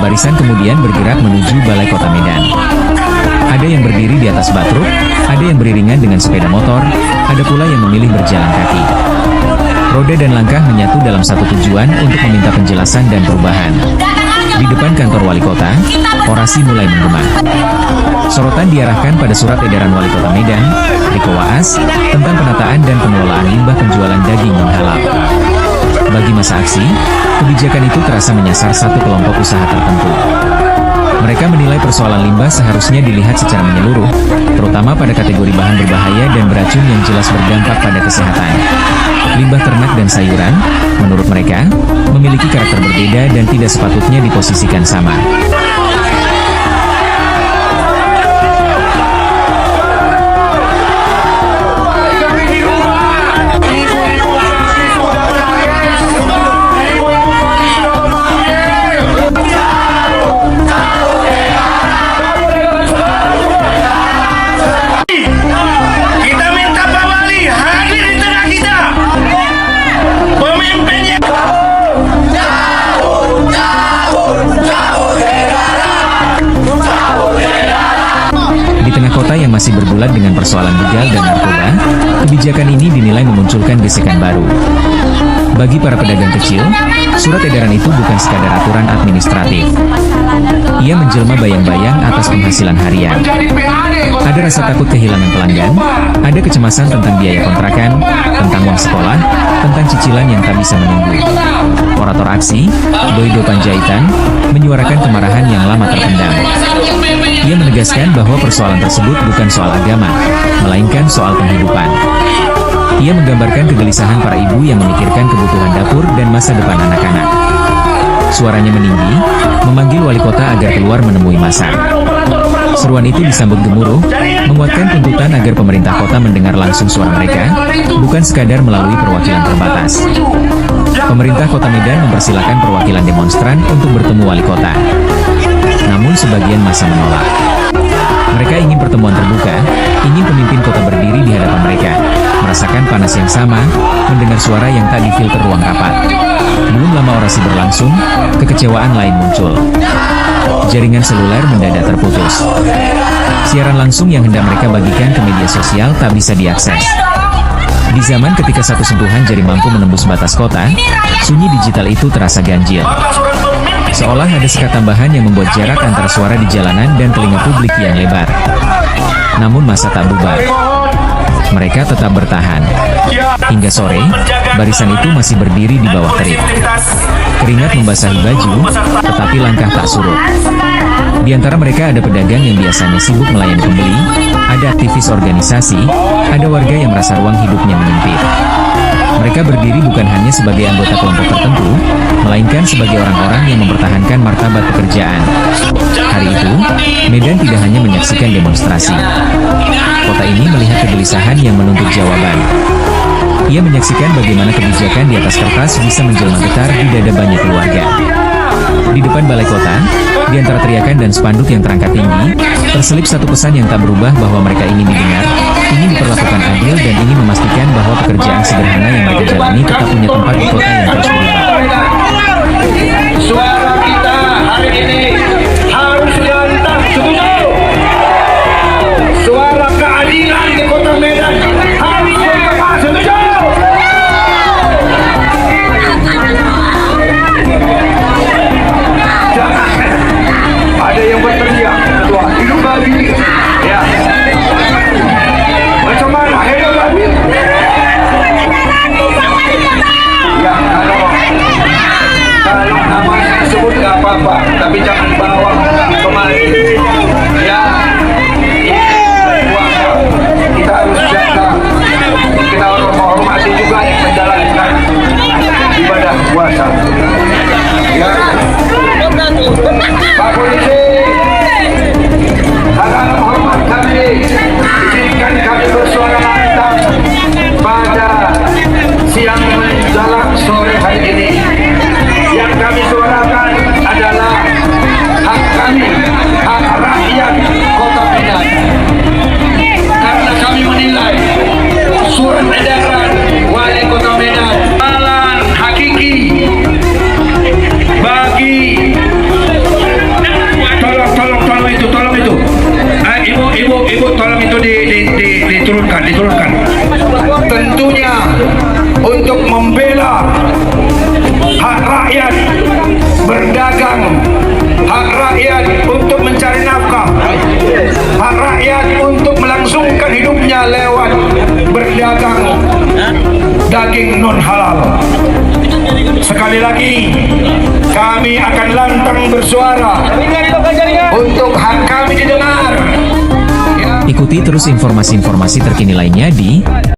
Barisan kemudian bergerak menuju Balai Kota Medan. Ada yang berdiri di atas batruk, ada yang beriringan dengan sepeda motor, ada pula yang memilih berjalan kaki. Roda dan langkah menyatu dalam satu tujuan untuk meminta penjelasan dan perubahan. Di depan kantor wali kota, orasi mulai menggema. Sorotan diarahkan pada surat edaran wali kota Medan, Riko Waas, tentang penataan dan pengelolaan limbah penjualan daging non-halal. Bagi masa aksi, kebijakan itu terasa menyasar satu kelompok usaha tertentu. Mereka menilai persoalan limbah seharusnya dilihat secara menyeluruh, terutama pada kategori bahan berbahaya dan beracun yang jelas berdampak pada kesehatan. Limbah ternak dan sayuran, menurut mereka, memiliki karakter berbeda dan tidak sepatutnya diposisikan sama. Kota yang masih bergulat dengan persoalan begal dan narkoba, kebijakan ini dinilai memunculkan gesekan baru. Bagi para pedagang kecil, surat edaran itu bukan sekadar aturan administratif. Ia menjelma bayang-bayang atas penghasilan harian. Ada rasa takut kehilangan pelanggan, ada kecemasan tentang biaya kontrakan, tentang uang sekolah, tentang cicilan yang tak bisa menunggu. Orator aksi, Doido Panjaitan, menyuarakan kemarahan yang lama terpendam. Ia menegaskan bahwa persoalan tersebut bukan soal agama, melainkan soal penghidupan. Ia menggambarkan kegelisahan para ibu yang memikirkan kebutuhan dapur dan masa depan anak-anak. Suaranya meninggi, memanggil wali kota agar keluar menemui massa. Seruan itu disambut gemuruh, menguatkan tuntutan agar pemerintah kota mendengar langsung suara mereka, bukan sekadar melalui perwakilan terbatas. Pemerintah Kota Medan mempersilahkan perwakilan demonstran untuk bertemu wali kota. Namun sebagian massa menolak. Mereka ingin pertemuan terbuka, ingin pemimpin kota berdiri di hadapan mereka, merasakan panas yang sama, mendengar suara yang tak difilter ruang rapat. Belum lama orasi berlangsung, kekecewaan lain muncul. Jaringan seluler mendadak terputus. Siaran langsung yang hendak mereka bagikan ke media sosial tak bisa diakses. Di zaman ketika satu sentuhan jari mampu menembus batas kota, sunyi digital itu terasa ganjil. Seolah ada sekat tambahan yang membuat jarak antara suara di jalanan dan telinga publik yang lebar. Namun massa tak bubar. Mereka tetap bertahan. Hingga sore, barisan itu masih berdiri di bawah terik. Keringat membasahi baju, tetapi langkah tak surut. Di antara mereka ada pedagang yang biasanya sibuk melayani pembeli, ada aktivis organisasi, ada warga yang merasa ruang hidupnya menyempit. Mereka berdiri bukan hanya sebagai anggota kelompok tertentu, melainkan sebagai orang-orang yang mempertahankan martabat pekerjaan. Hari itu, Medan tidak hanya menyaksikan demonstrasi. Kota ini melihat kegelisahan yang menuntut jawaban. Ia menyaksikan bagaimana kebijakan di atas kertas bisa menjelma getar di dada banyak keluarga. Di depan balai kota, di antara teriakan dan spanduk yang terangkat tinggi, terselip satu pesan yang tak berubah bahwa mereka ingin didengar, ingin diperlakukan adil dan ingin memastikan bahwa pekerjaan sederhana yang mereka jalani tetap punya tempat di kota yang terus berubah. Suara kita hari ini harus diantang, setuju? Suara keadilan di Kota Medan harus berkembang, setuju? Jangan ada yang berteriak, ketua hidup babi, ya. Macam mana hidup babi? Ya, kalau namanya disebut nggak apa-apa, tapi jangan bawa kemari. Ya, kita harus jaga, kita harus menghormati juga yang menjalankan ibadah puasa. Ya, Pak Polisi, dengan hormat kami, izinkan kami bersuara lantang pada siang menjelang sore hari ini. Yang kami suarakan adalah hak rakyat untuk mencari nafkah, hak rakyat untuk melangsungkan hidupnya lewat berdagang daging non halal. Sekali lagi, kami akan lantang bersuara untuk hak kami didengar. Ikuti terus informasi-informasi terkini lainnya di